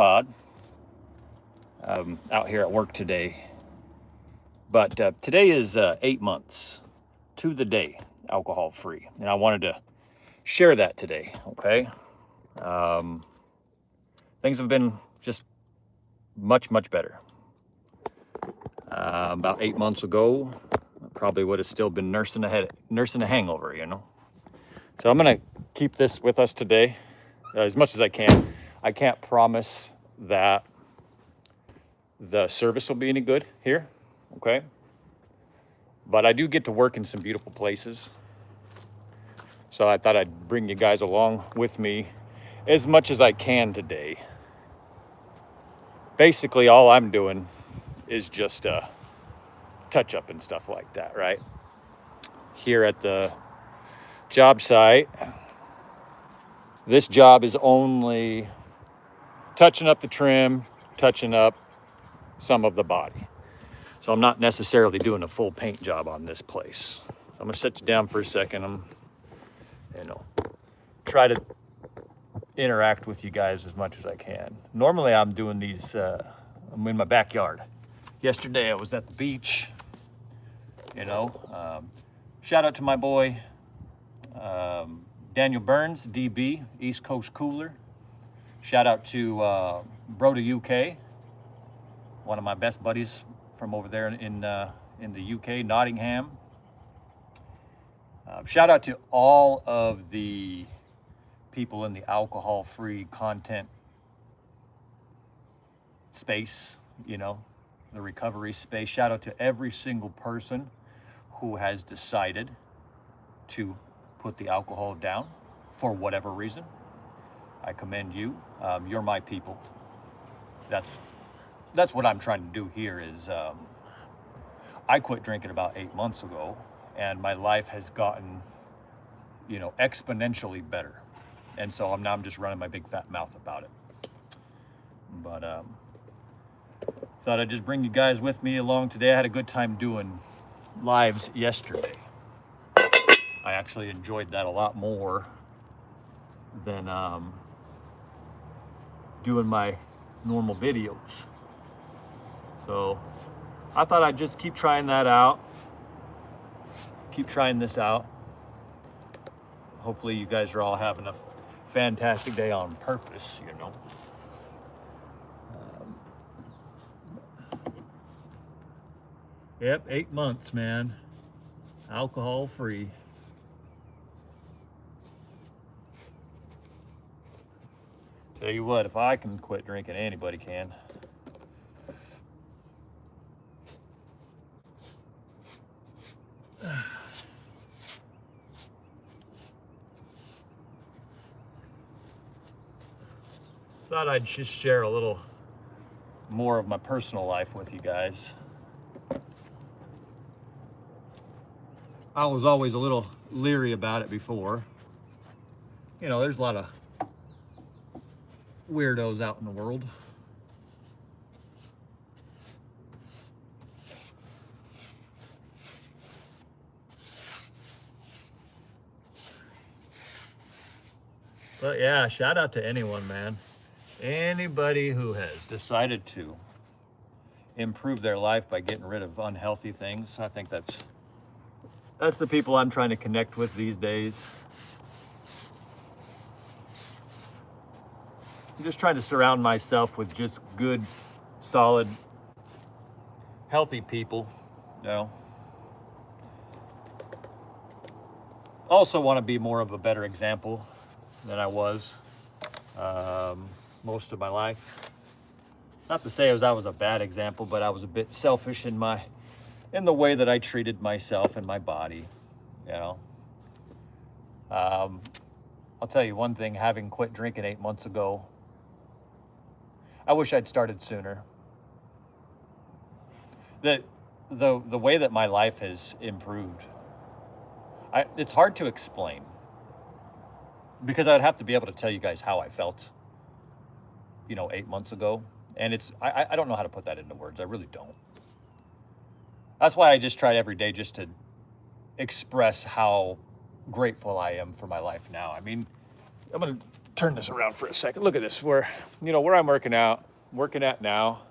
Odd. Out here at work today. But today is 8 months to the day alcohol free. And I wanted to share that today, okay? Um, things have been just much, much better. About 8 months ago, I probably would have still been nursing a hangover, you know? So I'm going to keep this with us today as much as I can. I can't promise that the service will be any good here, okay? But I do get to work in some beautiful places. So I thought I'd bring you guys along with me as much as I can today. Basically, all I'm doing is just touch up and stuff like that, right? Here at the job site, this job is only touching up the trim, touching up some of the body. So I'm not necessarily doing a full paint job on this place. So I'm gonna set you down for a second. I'm, try to interact with you guys as much as I can. Normally I'm doing these, I'm in my backyard. Yesterday I was at the beach, shout out to my boy, Daniel Burns, DB, East Coast Cooler. Shout out to Broda UK, one of my best buddies from over there in the UK, Nottingham. Shout out to all of the people in the alcohol-free content space, the recovery space. Shout out to every single person who has decided to put the alcohol down for whatever reason. I commend you. You're my people. That's what I'm trying to do here is I quit drinking about 8 months ago, and my life has gotten, exponentially better. And so I'm just running my big fat mouth about it. But thought I'd just bring you guys with me along today. I had a good time doing lives yesterday. I actually enjoyed that a lot more than doing my normal videos. So I thought I'd just keep trying that out. Keep trying this out. Hopefully you guys are all having a fantastic day on purpose, Yep, 8 months, man. Alcohol free. Tell you what, if I can quit drinking, anybody can. Thought I'd just share a little more of my personal life with you guys. I was always a little leery about it before. There's a lot of weirdos out in the world. But yeah, shout out to anyone, man. Anybody who has decided to improve their life by getting rid of unhealthy things, I think that's the people I'm trying to connect with these days. I'm just trying to surround myself with just good, solid, healthy people, Also want to be more of a better example than I was most of my life. Not to say I was a bad example, but I was a bit selfish in the way that I treated myself and my body, I'll tell you one thing, having quit drinking 8 months ago, I wish I'd started sooner. The way that my life has improved, it's hard to explain, because I'd have to be able to tell you guys how I felt, 8 months ago. And I don't know how to put that into words. I really don't. That's why I just try every day just to express how grateful I am for my life now. I mean, I'm going to turn this around for a second. Look at this. Where I'm working at now.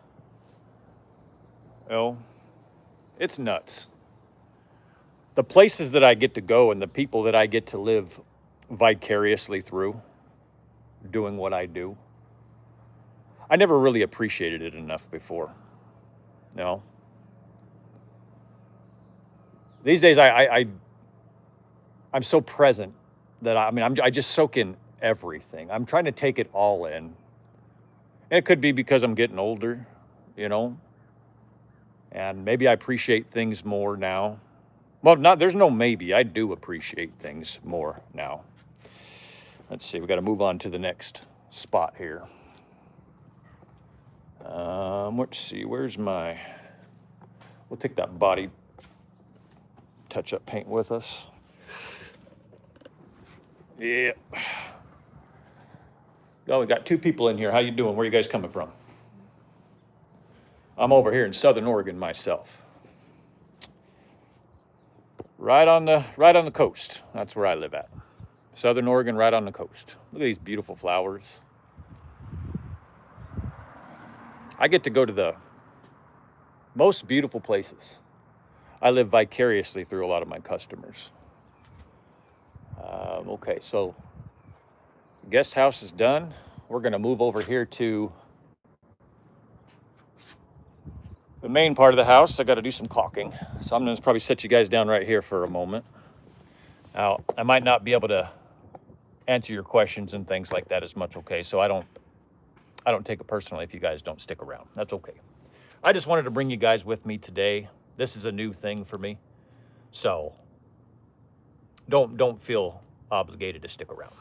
It's nuts. The places that I get to go and the people that I get to live vicariously through doing what I do. I never really appreciated it enough before. These days I'm so present that I just soak in everything. I'm trying to take it all in. And it could be because I'm getting older, and maybe I appreciate things more now. Well, there's no maybe. I do appreciate things more now. Let's see, we got to move on to the next spot here. Let's see, we'll take that body touch-up paint with us. Yeah. Oh, we got 2 people in here. How you doing? Where are you guys coming from? I'm over here in Southern Oregon myself. Right on the coast. That's where I live at. Southern Oregon, right on the coast. Look at these beautiful flowers. I get to go to the most beautiful places. I live vicariously through a lot of my customers. Okay, so the guest house is done. We're going to move over here to the main part of the house. I got to do some caulking, so I'm going to probably set you guys down right here for a moment. Now, I might not be able to answer your questions and things like that as much, okay? So I don't take it personally if you guys don't stick around. That's okay. I just wanted to bring you guys with me today. This is a new thing for me, so don't feel obligated to stick around.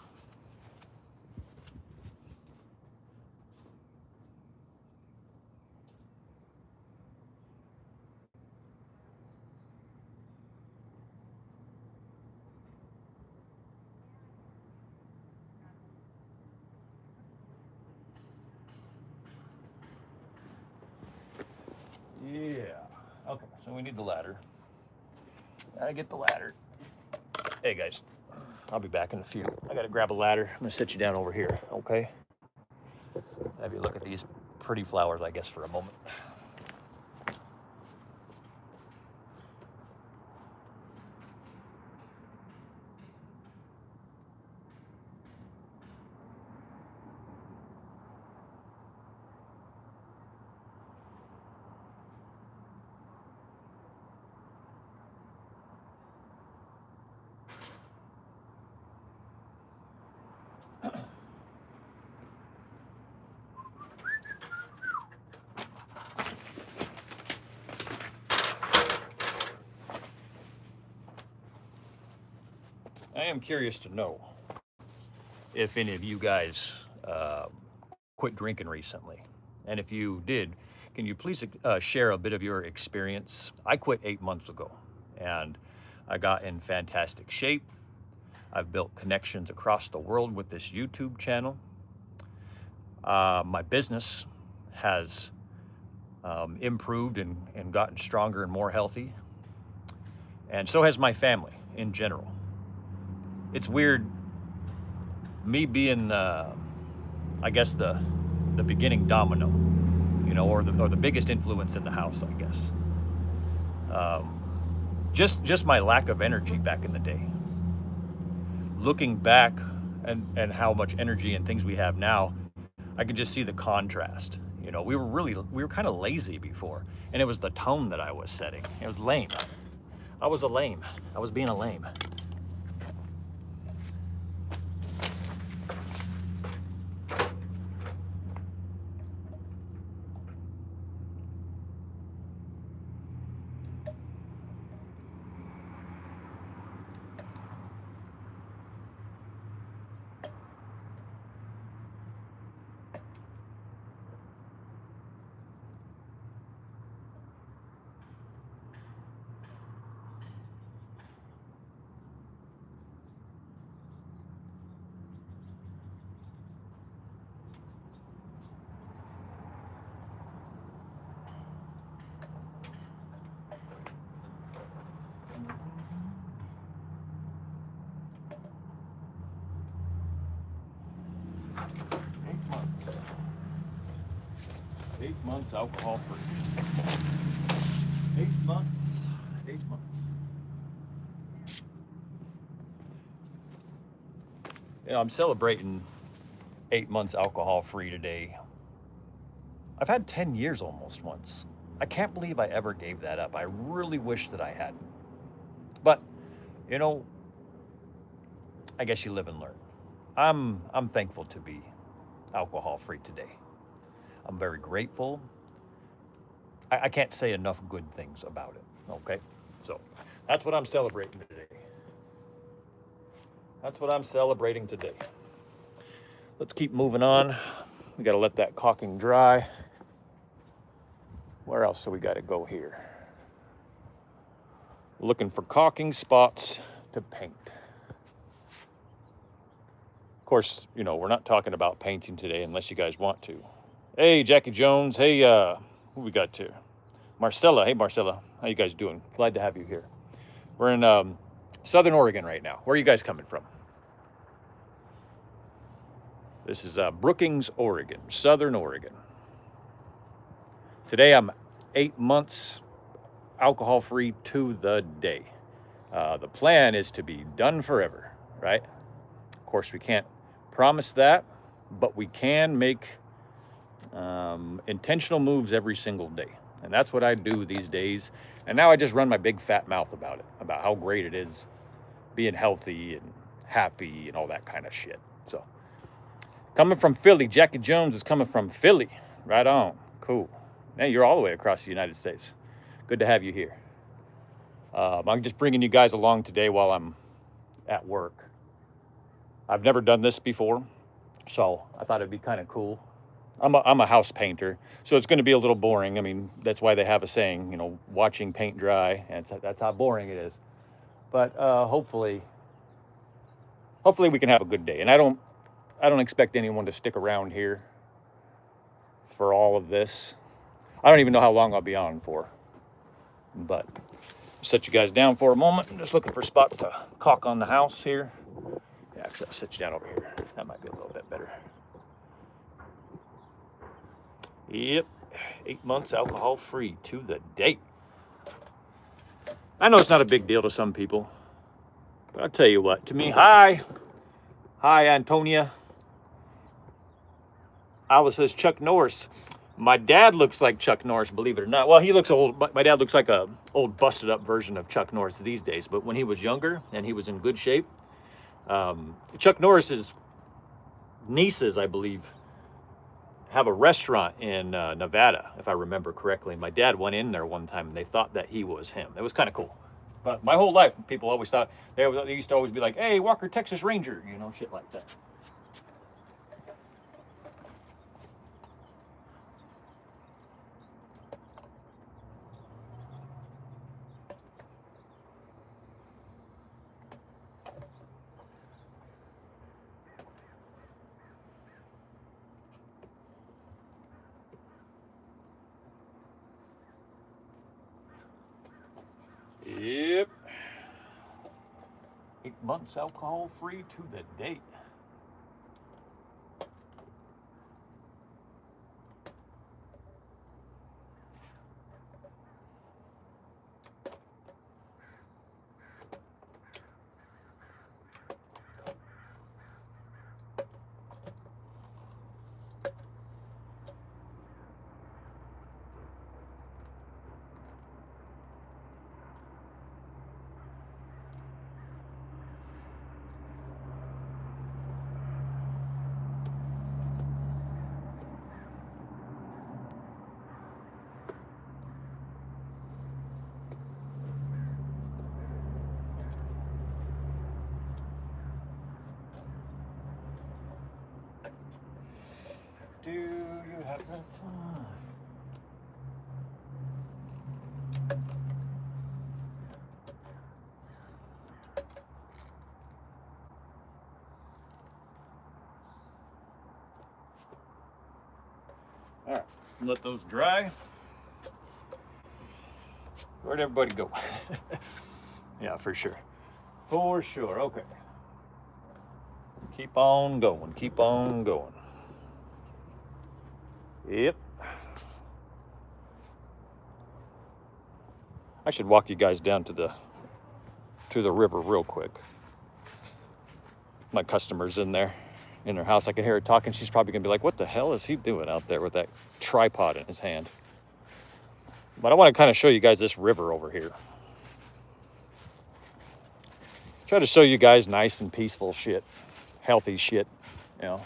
Yeah. Okay, so we need the ladder. Gotta get the ladder. Hey guys, I'll be back in a few. I gotta grab a ladder. I'm gonna sit you down over here, okay? Have you look at these pretty flowers, I guess, for a moment. I am curious to know if any of you guys quit drinking recently. And if you did, can you please share a bit of your experience? I quit 8 months ago, and I got in fantastic shape. I've built connections across the world with this YouTube channel. My business has improved and gotten stronger and more healthy. And so has my family in general. It's weird, me being, I guess, the beginning domino, or the biggest influence in the house, I guess. Just my lack of energy back in the day. Looking back and how much energy and things we have now, I can just see the contrast. We were kind of lazy before, and it was the tone that I was setting. It was lame. I was being a lame. 8 months alcohol free. 8 months. 8 months. You know, I'm celebrating 8 months alcohol free today. I've had 10 years almost once. I can't believe I ever gave that up. I really wish that I hadn't. But, you know, I guess you live and learn. I'm thankful to be alcohol free today. I'm very grateful. I can't say enough good things about it. Okay? So that's what I'm celebrating today. That's what I'm celebrating today. Let's keep moving on. We got to let that caulking dry. Where else do we got to go here? Looking for caulking spots to paint. Of course, you know, we're not talking about painting today unless you guys want to. Hey, Jackie Jones. Hey, who we got here? Marcella. Hey, Marcella. How you guys doing? Glad to have you here. We're in Southern Oregon right now. Where are you guys coming from? This is Brookings, Oregon, Southern Oregon. Today I'm 8 months alcohol free to the day. The plan is to be done forever, right? Of course, we can't promise that, but we can make intentional moves every single day. And that's what I do these days. And now I just run my big fat mouth about it, about how great it is being healthy and happy and all that kind of shit. So, coming from Philly, Jackie Jones is coming from Philly. Right on. Cool. Man, you're all the way across the United States. Good to have you here. I'm just bringing you guys along today while I'm at work. I've never done this before, so I thought it'd be kind of cool. I'm a house painter, so it's going to be a little boring. I mean, that's why they have a saying, you know, watching paint dry, and that's how boring it is. But hopefully we can have a good day. And I don't expect anyone to stick around here for all of this. I don't even know how long I'll be on for. But I'll set you guys down for a moment. I'm just looking for spots to caulk on the house here. Yeah, actually, I'll sit you down over here. That might be a little bit better. Yep, 8 months alcohol free to the date. I know it's not a big deal to some people, but I'll tell you what, to me, hi, Antonia. Alice says Chuck Norris. My dad looks like Chuck Norris, believe it or not. Well, he looks old. My dad looks like a old busted up version of Chuck Norris these days, but when he was younger and he was in good shape, Chuck Norris's nieces, I believe, have a restaurant in Nevada, if I remember correctly. My dad went in there one time and they thought that he was him. It was kind of cool. But my whole life, people always thought, they used to always be like, hey, Walker, Texas Ranger, you know, shit like that. Yep. 8 months alcohol free to the date. Do you have the time? All right, let those dry. Where'd everybody go? Yeah, for sure. For sure, okay. Keep on going, keep on going. Yep. I should walk you guys down to the river real quick. My customer's in there, in her house. I can hear her talking. She's probably gonna be like, what the hell is he doing out there with that tripod in his hand? But I want to kind of show you guys this river over here. Try to show you guys nice and peaceful shit, healthy shit, you know.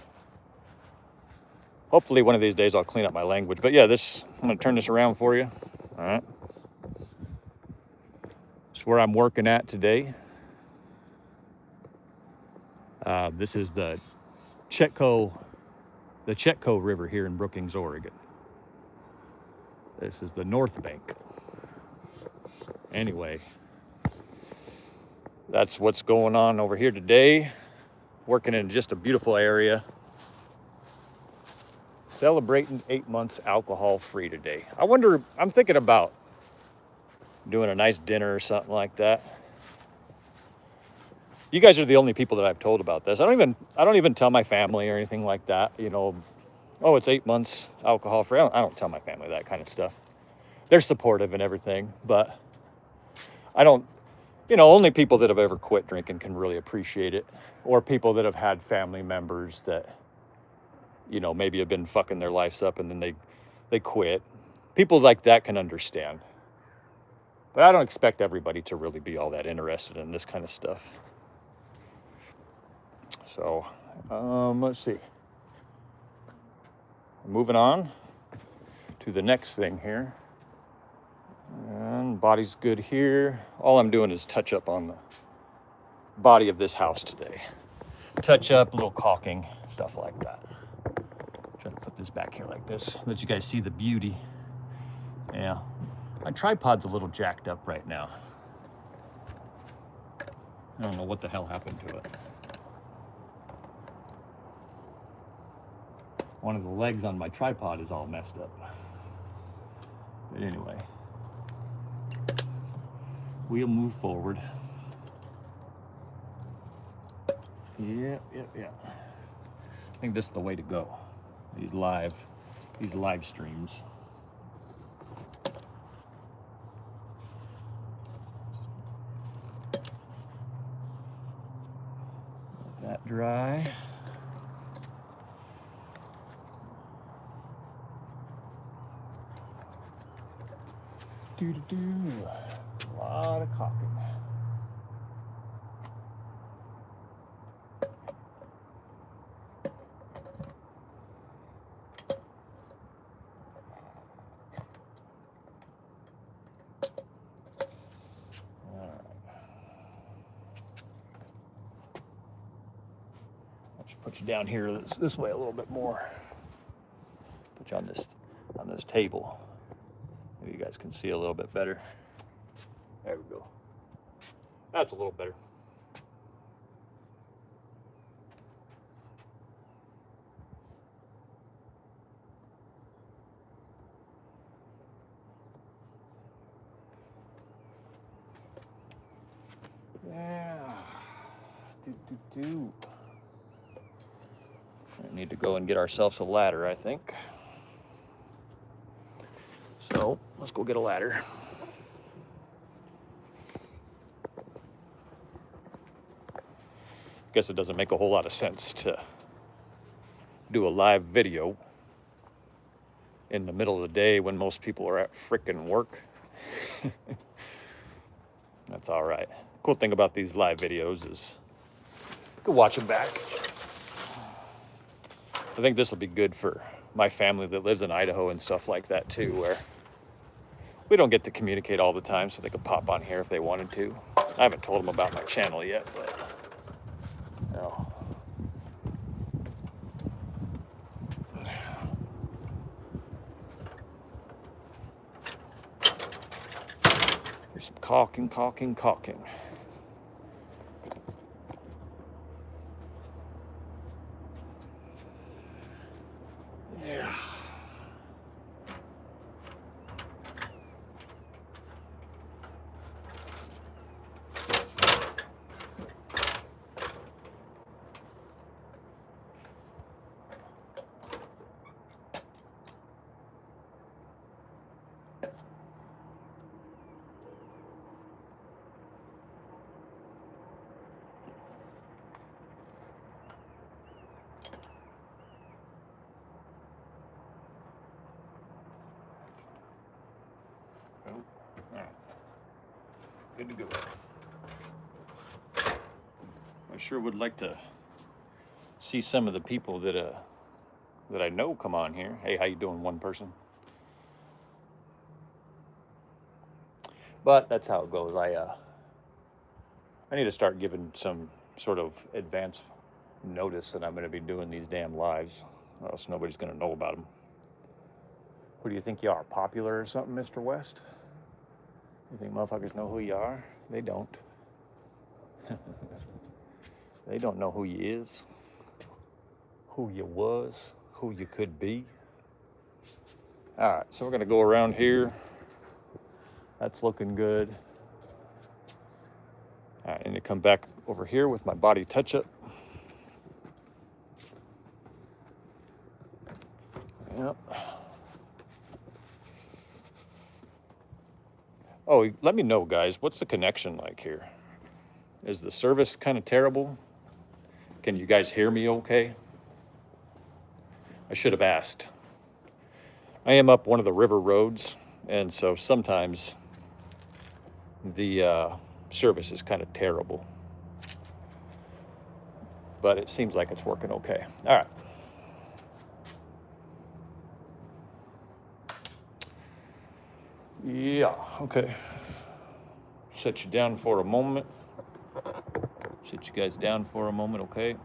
Hopefully one of these days I'll clean up my language. But yeah, I'm gonna turn this around for you. All right. It's where I'm working at today. This is the Chetco River here in Brookings, Oregon. This is the North Bank. Anyway, that's what's going on over here today. Working in just a beautiful area. Celebrating 8 months alcohol free today. I'm thinking about doing a nice dinner or something like that. You guys are the only people that I've told about this. I don't even tell my family or anything like that. You know, oh, it's 8 months alcohol free. I don't tell my family that kind of stuff. They're supportive and everything, but I don't, only people that have ever quit drinking can really appreciate it. Or people that have had family members that, maybe have been fucking their lives up and then they quit. People like that can understand. But I don't expect everybody to really be all that interested in this kind of stuff. So, let's see. Moving on to the next thing here. And body's good here. All I'm doing is touch up on the body of this house today. Touch up, a little caulking, stuff like that. Try to put this back here like this, let you guys see the beauty. Yeah, my tripod's a little jacked up right now. I don't know what the hell happened to it. One of the legs on my tripod is all messed up. But anyway, we'll move forward. Yeah. I think this is the way to go. These live streams. Let that dry. A lot of caulking. Put you down here this way a little bit more. Put you on this table. Maybe you guys can see a little bit better. There we go. That's a little better. Yeah. We need to go and get ourselves a ladder, I think. So let's go get a ladder. Guess it doesn't make a whole lot of sense to do a live video in the middle of the day when most people are at frickin' work. That's all right. Cool thing about these live videos is you can watch them back. I think this will be good for my family that lives in Idaho and stuff like that too, where we don't get to communicate all the time, so they could pop on here if they wanted to. I haven't told them about my channel yet, but There's some caulking. Yeah. Good to go. I sure would like to see some of the people that I know come on here. Hey, how you doing, one person? But that's how it goes. I need to start giving some sort of advance notice that I'm going to be doing these damn lives, or else nobody's going to know about them. Who do you think you are, popular or something, Mr. West? You think motherfuckers know who you are? They don't. They don't know who you is, who you was, who you could be. All right, so we're going to go around here. That's looking good. All right, I need to come back over here with my body touch-up. Yep. Oh, let me know, guys. What's the connection like here? Is the service kind of terrible? Can you guys hear me okay? I should have asked. I am up one of the river roads, and so sometimes the service is kind of terrible. But it seems like it's working okay. All right. Yeah, okay. Set you down for a moment. Sit you guys down for a moment, okay? You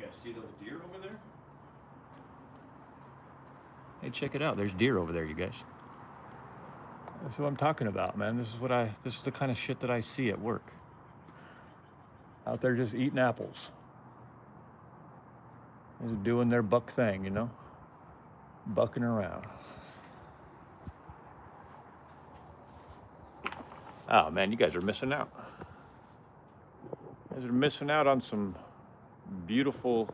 guys see those deer over there? Hey, check it out. There's deer over there, you guys. That's what I'm talking about, man. This is the kind of shit that I see at work. Out there just eating apples. Just doing their buck thing, you know? Bucking around. Oh, man, you guys are missing out. You guys are missing out on some beautiful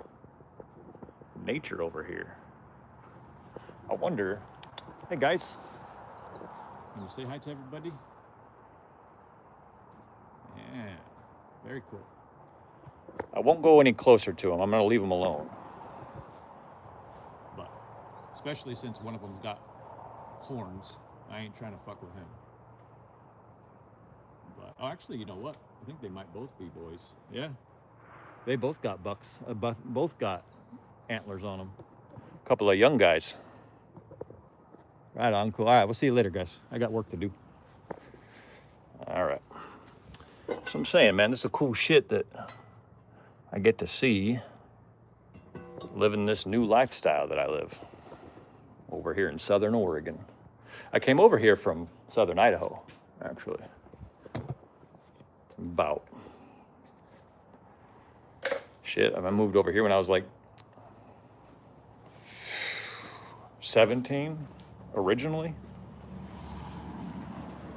nature over here. I wonder, hey, guys. Can you say hi to everybody? Yeah, very cool. I won't go any closer to them. I'm going to leave them alone. But especially since one of them's got horns, I ain't trying to fuck with him. But oh, actually, you know what? I think they might both be boys. Yeah, they both got bucks. Both got antlers on them. A couple of young guys. Right on, cool. All right, we'll see you later, guys. I got work to do. All right. So I'm saying, man, this is a cool shit that I get to see living this new lifestyle that I live over here in Southern Oregon. I came over here from Southern Idaho, actually. About. Shit, I moved over here when I was like 17 originally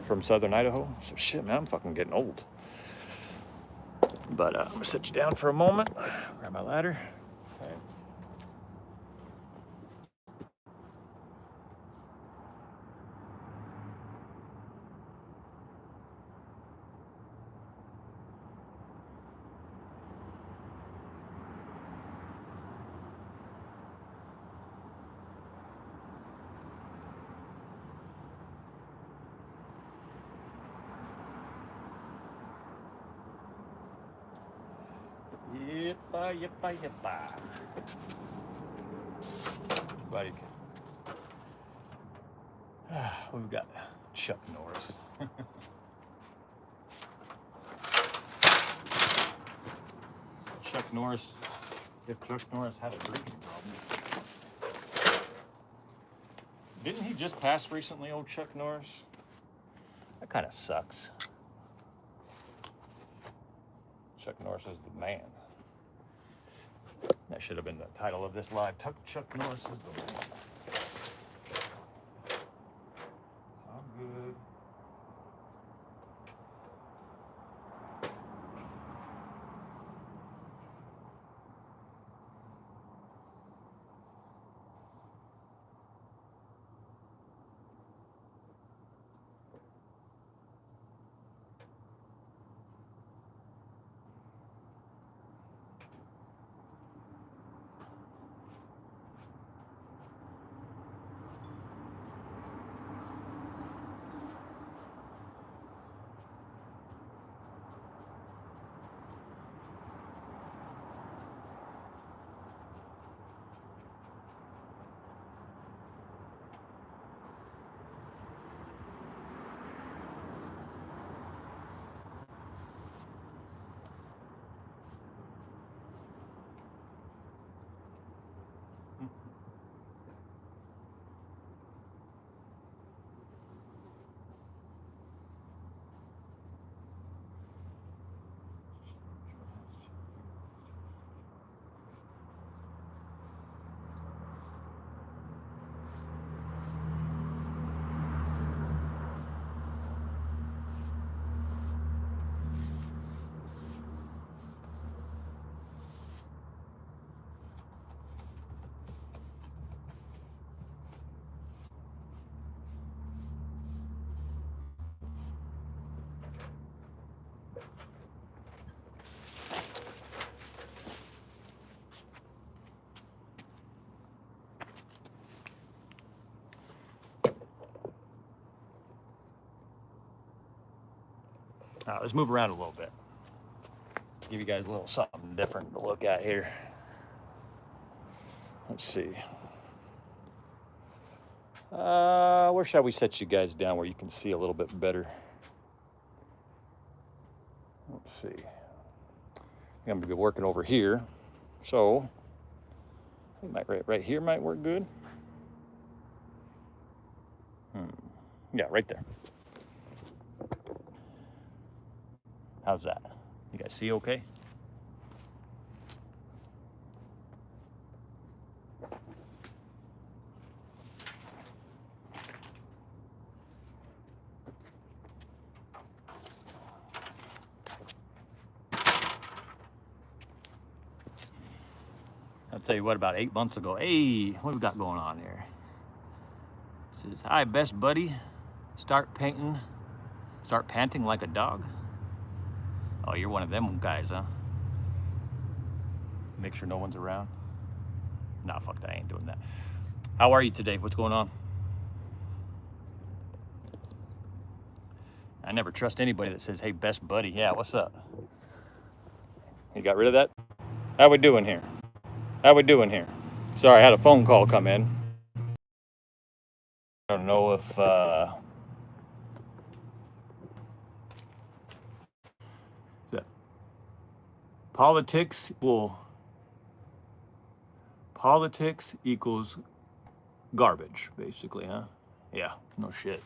from Southern Idaho. So shit, man, I'm fucking getting old. But I'm gonna sit you down for a moment, grab my ladder. Okay. Yippa. Buddy. We've got Chuck Norris. Chuck Norris, if Chuck Norris had a drinking problem. Didn't he just pass recently, old Chuck Norris? That kind of sucks. Chuck Norris is the man. That should have been the title of this live. Chuck Norris is the man. Sound good. Let's move around a little bit. Give you guys a little something different to look at here. Let's see. Where shall we set you guys down where you can see a little bit better? Let's see. I'm going to be working over here. So, I think right here might work good. Yeah, right there. How's that? You guys see okay? I'll tell you what, about 8 months ago, hey, what we got going on here? It says, hi, best buddy, start panting like a dog. Oh, you're one of them guys, huh? Make sure no one's around. Nah, fuck that, I ain't doing that. How are you today? What's going on? I never trust anybody that says, hey, best buddy. Yeah, what's up? You got rid of that? How we doing here? How we doing here? Sorry, I had a phone call come in. I don't know if politics equals garbage, basically, huh? Yeah, no shit.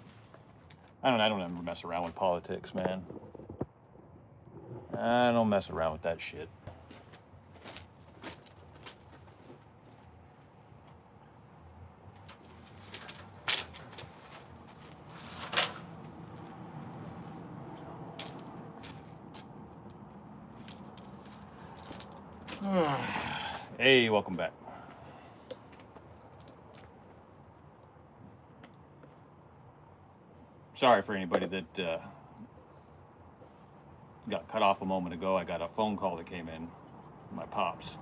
I don't ever mess around with politics, man. I don't mess around with that shit. Hey, welcome back. Sorry for anybody that got cut off a moment ago. I got a phone call that came in. My pops.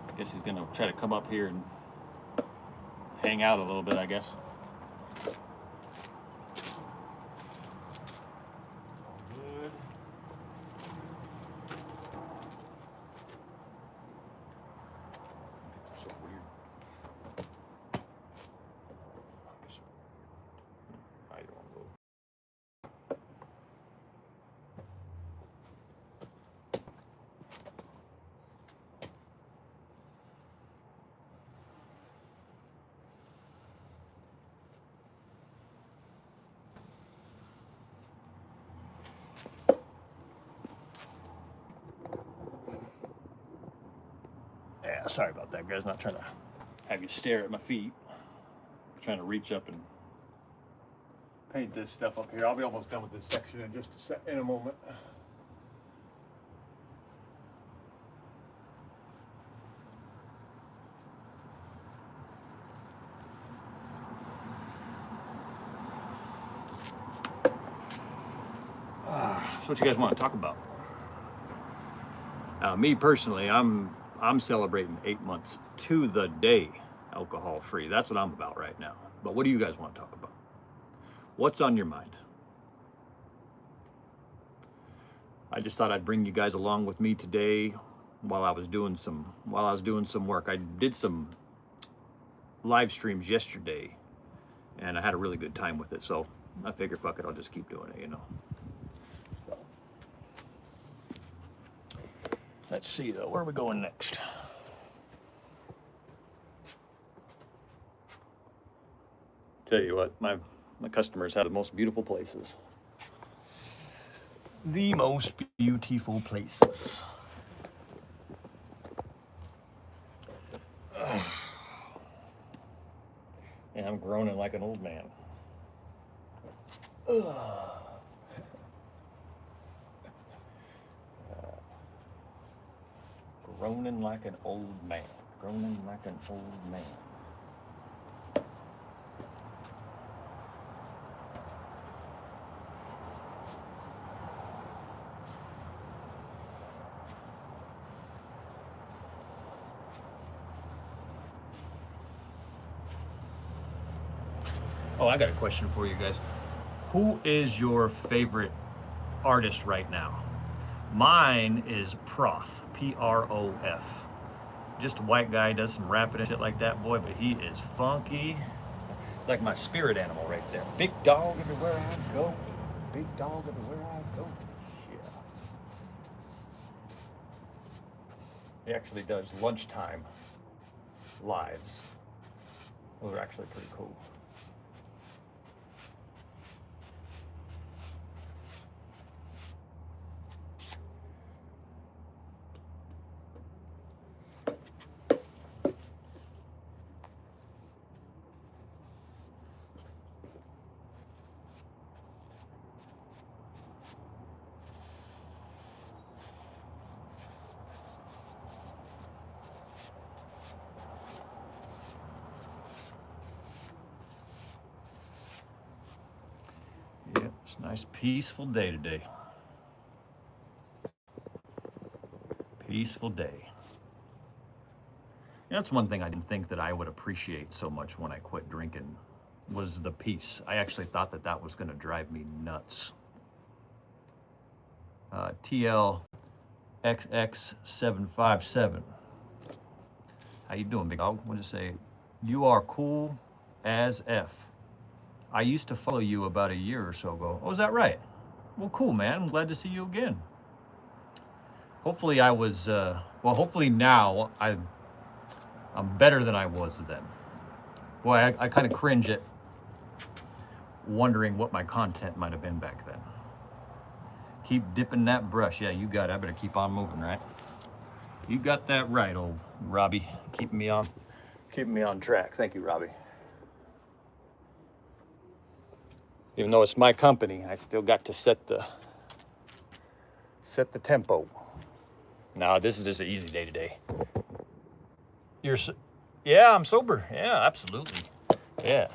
I guess he's gonna try to come up here and hang out a little bit, I guess. Good. So weird. I don't know. Yeah, sorry about that, guys. Not trying to have you stare at my feet. I'm trying to reach up and paint this stuff up here. I'll be almost done with this section in just in a moment. So what you guys want to talk about? Me personally, I'm celebrating 8 months to the day alcohol free. That's what I'm about right now. But what do you guys want to talk about? What's on your mind? I just thought I'd bring you guys along with me today while I was doing some work. I did some live streams yesterday and I had a really good time with it. So I figure, fuck it, I'll just keep doing it, you know. So. Let's see though, where are we going next? Tell you what, my customers have the most beautiful places. The most beautiful places. And I'm groaning like an old man. Groaning like an old man. Groaning like an old man. Oh, I got a question for you guys. Who is your favorite artist right now. Mine is Prof, P-R-O-F. Just a white guy, does some rapping and shit like that, boy, but he is funky. It's like my spirit animal right there. Big dog everywhere I go. Big dog everywhere I go. Yeah. He actually does lunchtime lives. Those are actually pretty cool. Yep, it's a nice peaceful day today. Peaceful day. That's one thing I didn't think that I would appreciate so much when I quit drinking was the peace. I actually thought that that was going to drive me nuts. TLXX757. How you doing, big dog? What did it say? You are cool as F. I used to follow you about a year or so ago. Oh, is that right? Well, cool, man. I'm glad to see you again. Hopefully I was, hopefully now I'm better than I was then. Boy, I kind of cringe at wondering what my content might have been back then. Keep dipping that brush. Yeah, you got it. I better keep on moving, right? You got that right, old Robbie. Keeping me on track. Thank you, Robbie. Even though it's my company, I still got to set the tempo. No, this is just an easy day today. Yeah, I'm sober. Yeah, absolutely. Yeah.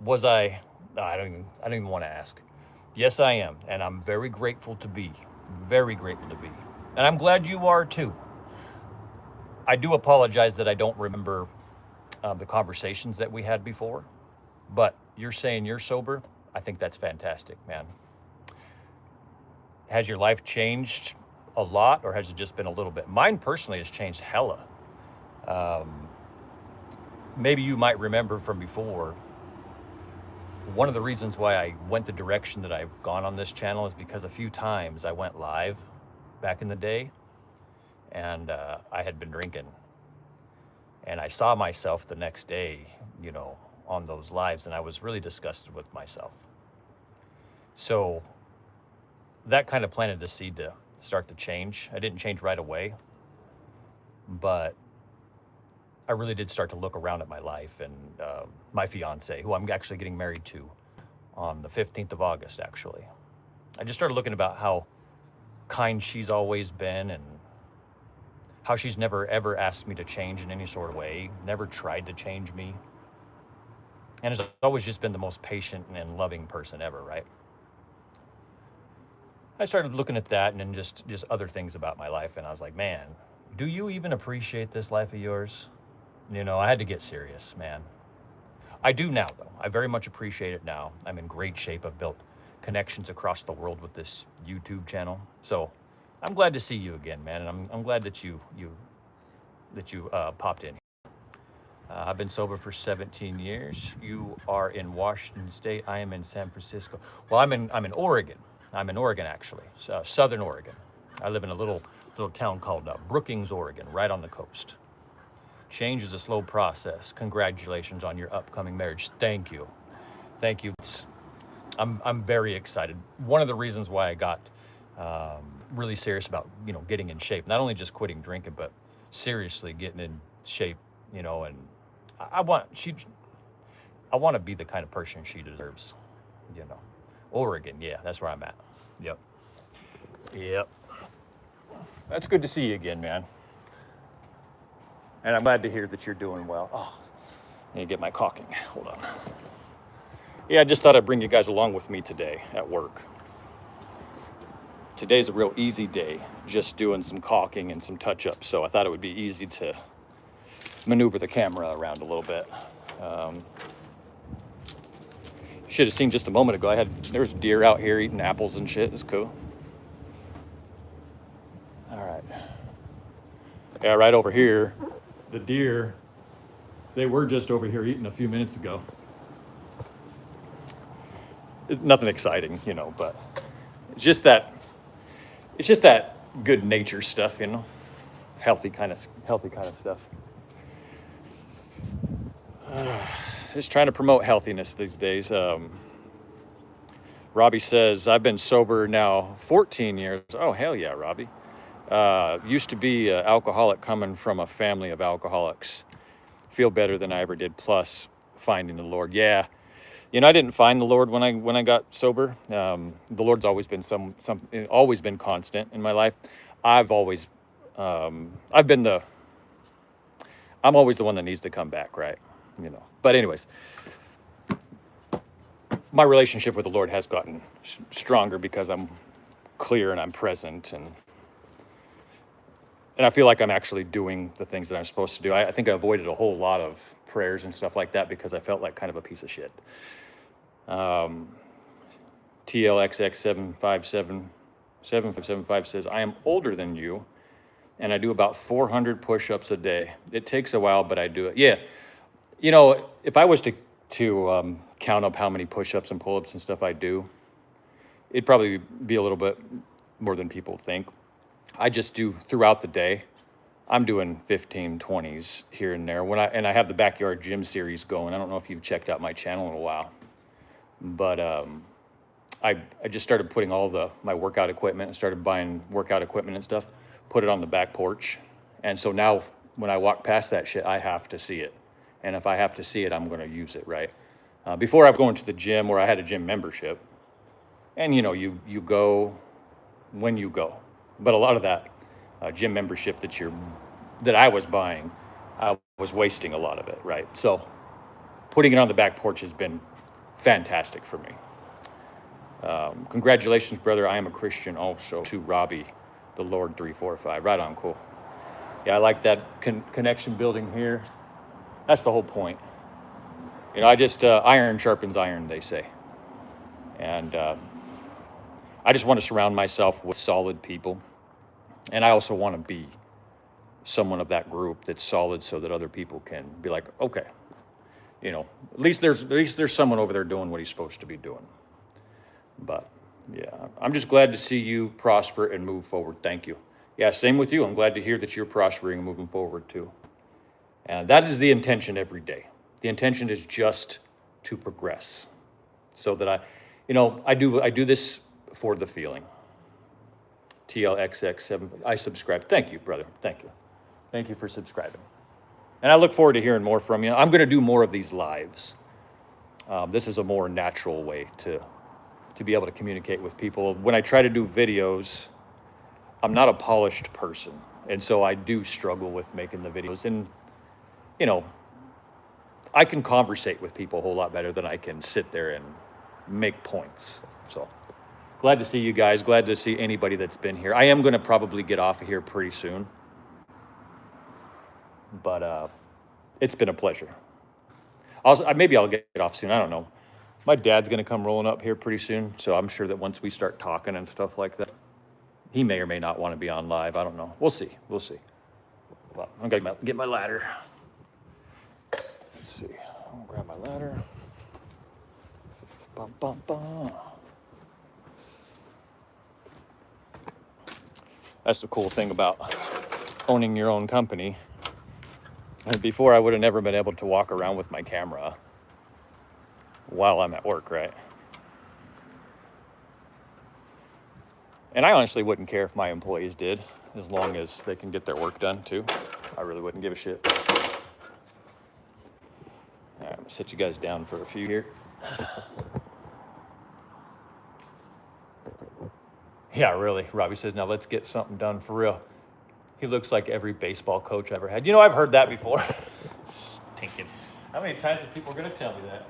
Was I? No, I don't even want to ask. Yes, I am, and I'm very grateful to be. Very grateful to be. And I'm glad you are too. I do apologize that I don't remember the conversations that we had before, but you're saying you're sober. I think that's fantastic, man. Has your life changed a lot, or has it just been a little bit? Mine personally has changed hella. Maybe you might remember from before, one of the reasons why I went the direction that I've gone on this channel is because a few times I went live back in the day, and I had been drinking. And I saw myself the next day, you know, on those lives, and I was really disgusted with myself. So that kind of planted the seed to start to change. I didn't change right away, but I really did start to look around at my life and my fiance, who I'm actually getting married to on the 15th of August, actually. I just started looking about how kind she's always been and how she's never ever asked me to change in any sort of way, never tried to change me, and has always just been the most patient and loving person ever, right? I started looking at that and then just other things about my life, and I was like, man, do you even appreciate this life of yours? You know, I had to get serious, man. I do now, though. I very much appreciate it now. I'm in great shape. I've built connections across the world with this YouTube channel. So I'm glad to see you again, man, and I'm glad that you popped in. I've been sober for 17 years. You are in Washington State. I am in San Francisco. Well, I'm in Oregon. I'm in Oregon, actually, Southern Oregon. I live in a little town called Brookings, Oregon, right on the coast. Change is a slow process. Congratulations on your upcoming marriage. Thank you. Thank you. I'm very excited. One of the reasons why I got really serious about, you know, getting in shape, not only just quitting drinking, but seriously getting in shape, you know, and I want to be the kind of person she deserves, you know. Oregon, yeah, that's where I'm at. Yep. That's good to see you again, man. And I'm glad to hear that you're doing well. Oh, I need to get my caulking. Hold on. Yeah, I just thought I'd bring you guys along with me today at work. Today's a real easy day, just doing some caulking and some touch-ups, so I thought it would be easy to maneuver the camera around a little bit. Should have seen just a moment ago, there was deer out here eating apples and shit. It's cool. Yeah, right over here, the deer, they were just over here eating a few minutes ago. Nothing exciting, you know, but it's just that good nature stuff, you know, healthy kind of stuff. Just trying to promote healthiness these days. Robbie says, I've been sober now 14 years. Oh, hell yeah, Robbie. Used to be an alcoholic coming from a family of alcoholics. Feel better than I ever did, plus finding the Lord. Yeah. You know, I didn't find the Lord when I got sober. The Lord's always been always been constant in my life. I've always, I'm always the one that needs to come back, right? You know, but anyways, my relationship with the Lord has gotten stronger because I'm clear and I'm present, and I feel like I'm actually doing the things that I'm supposed to do. I think I avoided a whole lot of prayers and stuff like that because I felt like kind of a piece of shit. TLXX7575 says, I am older than you, and I do about 400 push-ups a day. It takes a while, but I do it. Yeah, you know, if I was to count up how many push-ups and pull-ups and stuff I do, it'd probably be a little bit more than people think. I just do throughout the day. I'm doing 15, 20s here and there. I have the Backyard Gym series going. I don't know if you've checked out my channel in a while, but I just started putting all my workout equipment and started buying workout equipment and stuff, put it on the back porch. And so now when I walk past that shit, I have to see it. And if I have to see it, I'm going to use it, right? Before I was going to the gym where I had a gym membership, and you know, you go when you go. But a lot of that gym membership that I was buying, I was wasting a lot of it, right? So putting it on the back porch has been fantastic for me. Congratulations, brother. I am a Christian also. To Robbie, the Lord 345. Right on, cool. Yeah, I like that connection building here. That's the whole point. You know, I just, iron sharpens iron, they say. And I just want to surround myself with solid people. And I also want to be someone of that group that's solid so that other people can be like, okay, you know, at least there's someone over there doing what he's supposed to be doing. But yeah, I'm just glad to see you prosper and move forward. Thank you. Yeah, same with you. I'm glad to hear that you're prospering and moving forward too. And that is the intention every day. The intention is just to progress, so that I do this for the feeling. TLXX7, I subscribe. Thank you, brother. Thank you. Thank you for subscribing. And I look forward to hearing more from you. I'm going to do more of these lives. This is a more natural way to be able to communicate with people. When I try to do videos, I'm not a polished person. And so I do struggle with making the videos. And, you know, I can conversate with people a whole lot better than I can sit there and make points. So glad to see you guys. Glad to see anybody that's been here. I am going to probably get off of here pretty soon. But it's been a pleasure. Maybe I'll get off soon. I don't know. My dad's going to come rolling up here pretty soon. So I'm sure that once we start talking and stuff like that, he may or may not want to be on live. I don't know. We'll see. We'll see. Well, I'm going to get my ladder. Let's see. I'll grab my ladder. Bum, bum, bum. That's the cool thing about owning your own company. And before, I would have never been able to walk around with my camera while I'm at work, right? And I honestly wouldn't care if my employees did, as long as they can get their work done too. I really wouldn't give a shit. All right, I'm gonna sit you guys down for a few here. Yeah, really. Robbie says, now let's get something done for real. He looks like every baseball coach I ever had. You know, I've heard that before. Stinking. How many times are people going to tell me that?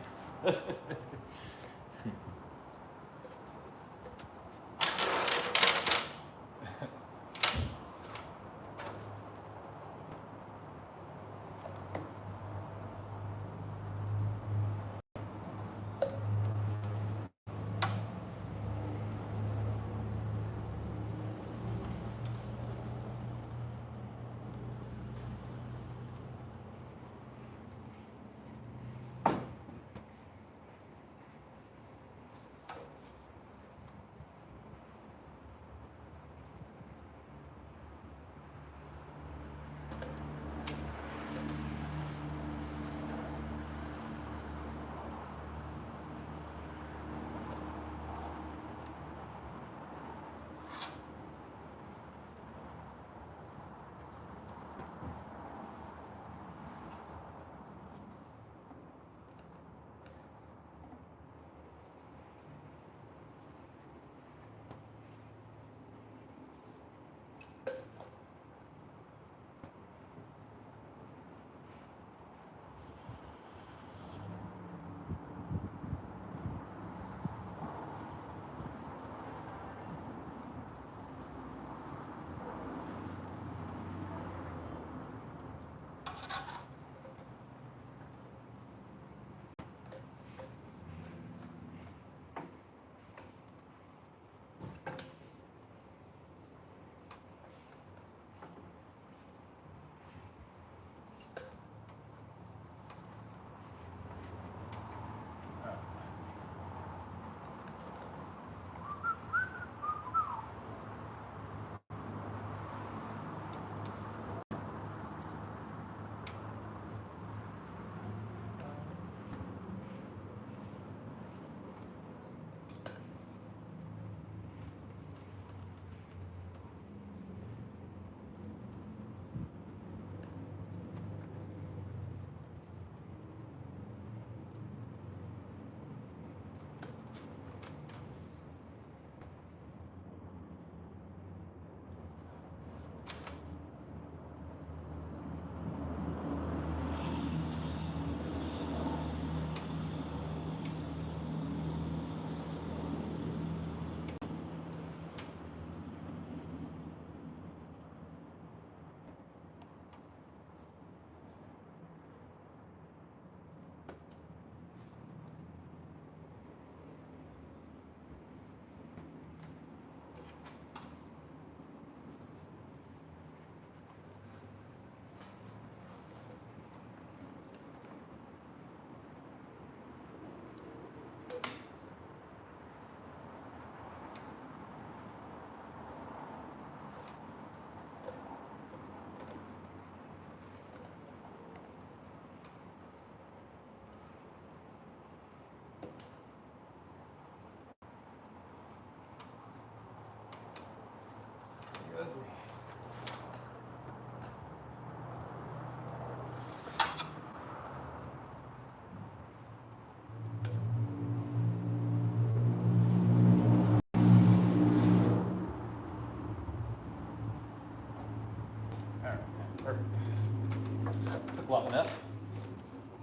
Perfect. Took long enough.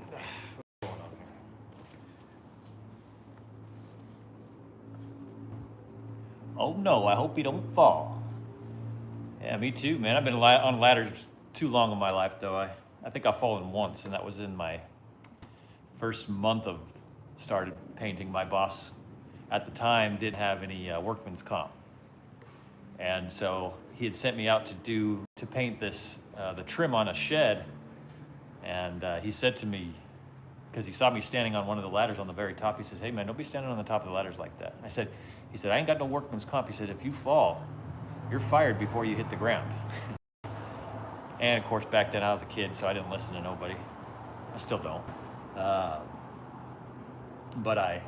What's going on here? Oh no, I hope you don't fall. Yeah, me too, man. I've been on ladders too long in my life, though. I think I've fallen once, and that was in my first month of started painting. My boss at the time didn't have any workman's comp. And so he had sent me out to paint this, the trim on a shed. And he said to me, because he saw me standing on one of the ladders on the very top, he says, "Hey man, don't be standing on the top of the ladders like that." He said, "I ain't got no workman's comp." He said, "If you fall, you're fired before you hit the ground." And of course, back then I was a kid, so I didn't listen to nobody. I still don't. But I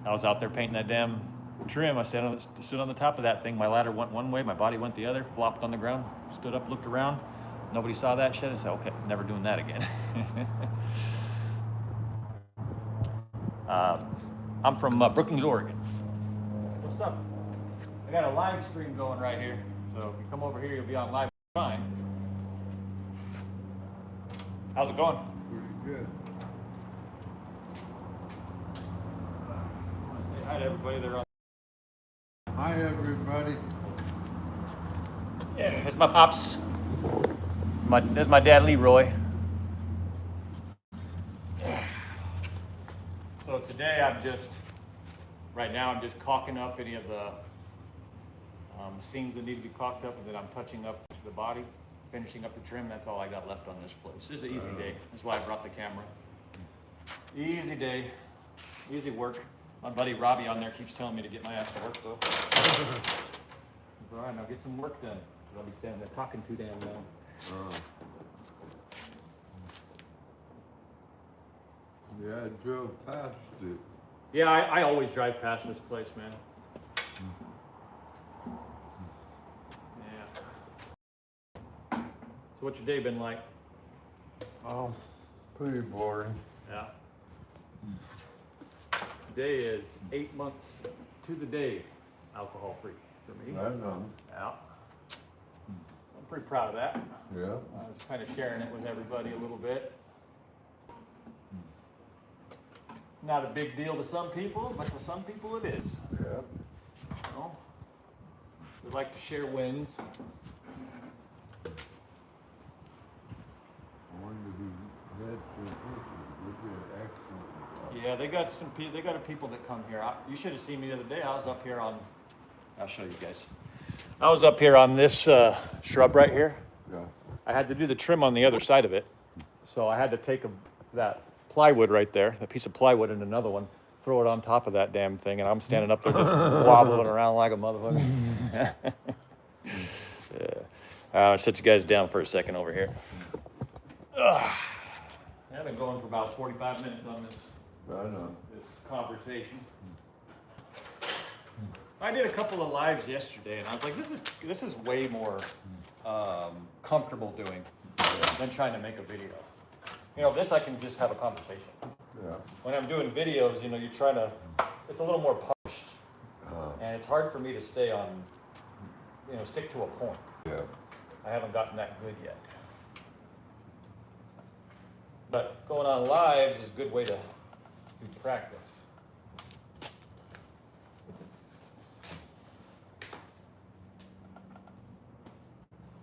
was out there painting that damn trim. I stood on the top of that thing. My ladder went one way, my body went the other, flopped on the ground, stood up, looked around. Nobody saw that shit. I said, okay, never doing that again. I'm from Brookings, Oregon. What's up? I got a live stream going right here. So if you come over here, you'll be on live fine. How's it going? Pretty good. I want to say hi to everybody. They're on. Hi, everybody. Yeah, here's my pops. There's my dad, Leroy. So today right now I'm just caulking up any of the seams that need to be caulked up, and then I'm touching up the body, finishing up the trim. That's all I got left on this place. This is an easy day. That's why I brought the camera. Easy day, easy work. My buddy Robbie on there keeps telling me to get my ass to work though. All right, now get some work done. I'll be standing there talking too damn long. Yeah, I drove past it. Yeah, I always drive past this place, man. Yeah. So what's your day been like? Oh, pretty boring. Yeah. Today is 8 months to the day alcohol free for me. I know. Yeah. I'm pretty proud of that. Yeah. I was kind of sharing it with everybody a little bit. It's not a big deal to some people, but to some people it is. Yeah. You know? We like to share wins. I wanted to be that would be an excellent. Yeah, they got people that come here. You should have seen me the other day. I was up here on. I'll show you guys. I was up here on this shrub right here. Yeah. I had to do the trim on the other side of it, so I had to take that plywood right there, that piece of plywood, and another one, throw it on top of that damn thing, and I'm standing up there just wobbling around like a motherfucker. Yeah. I'll sit you guys down for a second over here. I've been going for about 45 minutes on this conversation. I did a couple of lives yesterday, and I was like, this is way more comfortable doing than trying to make a video. You know, this I can just have a conversation. Yeah. When I'm doing videos, you know, you're trying to, it's a little more polished. And it's hard for me to stay on, you know, stick to a point. Yeah. I haven't gotten that good yet. But going on lives is a good way to do practice.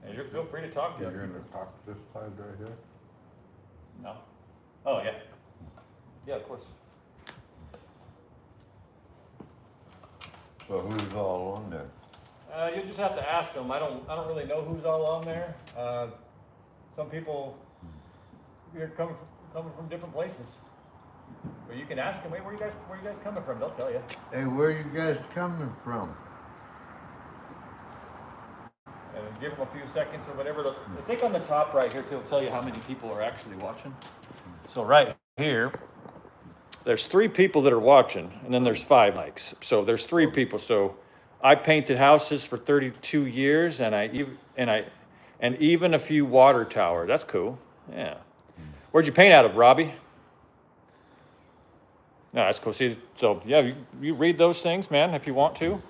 And you feel free to talk to You're me. gonna talk this side right here? No? Oh, yeah. Yeah, of course. So who's all on there? You just have to ask them. I don't really know who's all on there. Some people you're coming from different places. But you can ask them, "Wait, where you guys coming from?" They'll tell you. Hey, where you guys coming from? And give them a few seconds or whatever. I think on the top right here too will tell you how many people are actually watching. So right here, there's 3 people that are watching, and then there's 5 likes. So there's 3 people. So I painted houses for 32 years, and even a few water towers. That's cool. Yeah. Where'd you paint out of, Robbie? No, that's cool. See, so yeah, you read those things, man, if you want to.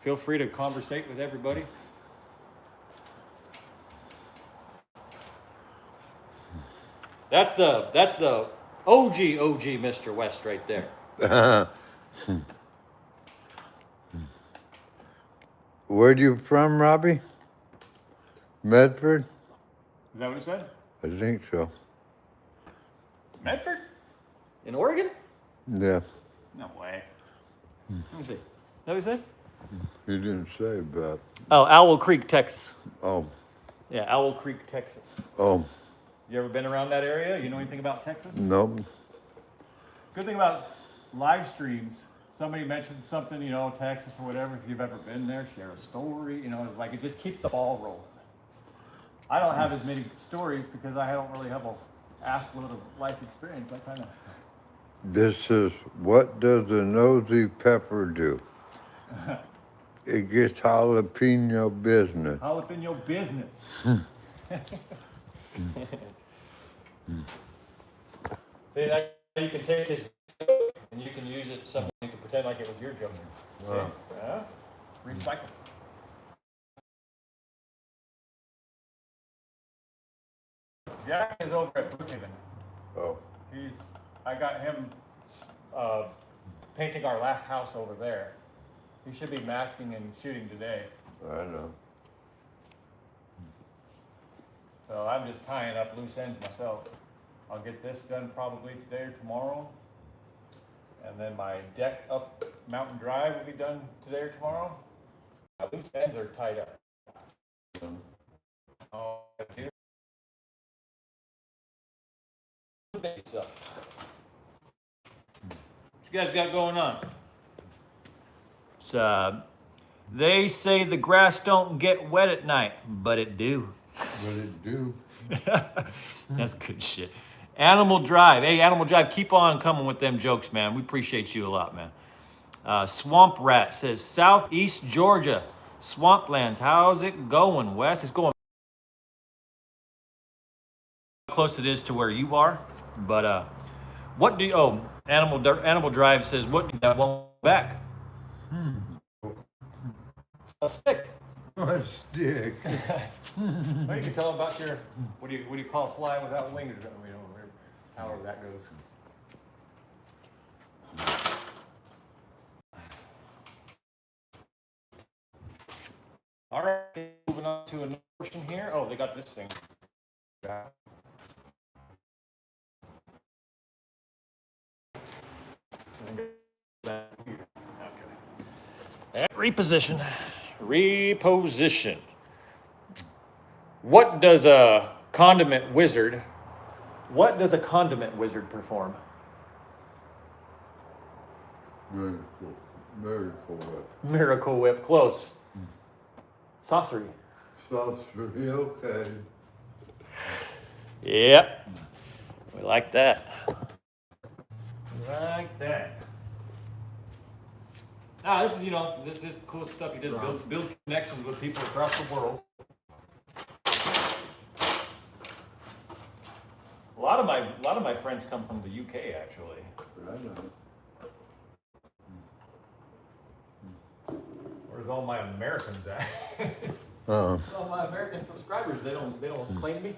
Feel free to conversate with everybody. That's the OG Mr. West right there. Where you from, Robbie? Medford? Is that what he said? I think so. Medford? In Oregon? Yeah, No way. Let me see. Is that what he said? he didn't say, but Oh, Owl Creek, Texas. oh, Yeah, Owl Creek, Texas. oh, You ever been around that area? You know anything about Texas? nope. Good thing about live streams, somebody mentions something, you know, Texas or whatever, if you've ever been there, share a story, you know, it's like it just keeps the ball rolling. I don't have as many stories because I don't really have a ass load of life experience. I kind of. This is what does a nosy pepper do? It gets jalapeno business. Jalapeno business. See, that you can take his joke and you can use it something to pretend like it was your joke. Wow. Yeah? Recycle. Jack is over at Brookhaven. Oh, I got him painting our last house over there. He should be masking and shooting today. I know. So I'm just tying up loose ends myself. I'll get this done probably today or tomorrow. And then my deck up Mountain Drive will be done today or tomorrow. My loose ends are tied up. Stuff. What you guys got going on? They say the grass don't get wet at night, but it do. But it do. That's good shit. Animal Drive. Hey, Animal Drive, keep on coming with them jokes, man. We appreciate you a lot, man. Swamp Rat says, Southeast Georgia, swamplands. How's it going, Wes? It's going how close it is to where you are. But what do you, Animal Drive says, what do you that one back? A stick. A stick. Well, you can tell about your, what do you call flying without wings, you know, however that goes. All right, moving on to another portion here. Oh, they got this thing. Okay. And reposition. What does a condiment wizard perform? Miracle whip. Miracle Whip, close. Sorcery. Sorcery, okay. Yep. We like that. We like that. This is, you know, this is cool stuff. He does build connections with people across the world. A lot of my friends come from the UK, actually. I know. Where's all my Americans at? Uh-huh. All my American subscribers, they don't claim me.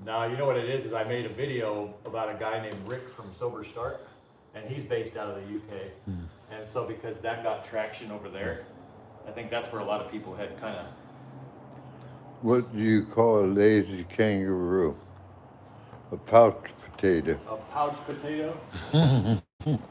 Now, you know what it is I made a video about a guy named Rick from Sober Start, and he's based out of the UK. And so because that got traction over there, I think that's where a lot of people had kind of... What do you call a lazy kangaroo? A pouch potato. A pouch potato? I know.